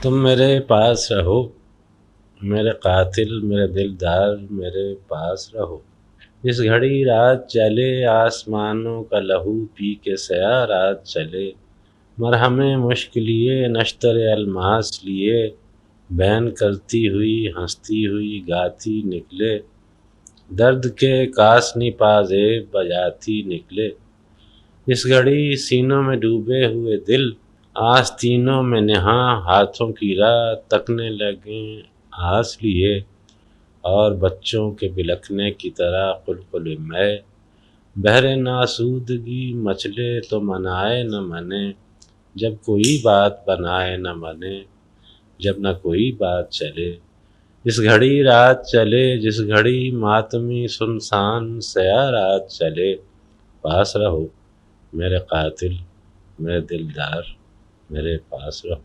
तुम मेरे पास रहो, मेरे कातिल मेरे दिलदार मेरे पास रहो। इस घड़ी रात चले, आसमानों का लहू पी के सया रात चले। मरहमे मुश्क लिए, नश्तर अलमास लिए, बैन करती हुई हंसती हुई गाती निकले। दर्द के कासनी पाजेब बजाती निकले। इस घड़ी सीनों में डूबे हुए दिल, आस्तीनों में निहा हाथों की राह तकने लगे आस लिए। और बच्चों के बिलखने की तरह कुलकुल मैं बहरे नासूदगी मचले तो मनाए न मने। जब कोई बात बनाए न मने, जब न कोई बात चले। इस घड़ी रात चले, जिस घड़ी मातमी सुनसान सया रात चले। पास रहो, मेरे कातिल मेरे दिलदार मेरे पास रहो।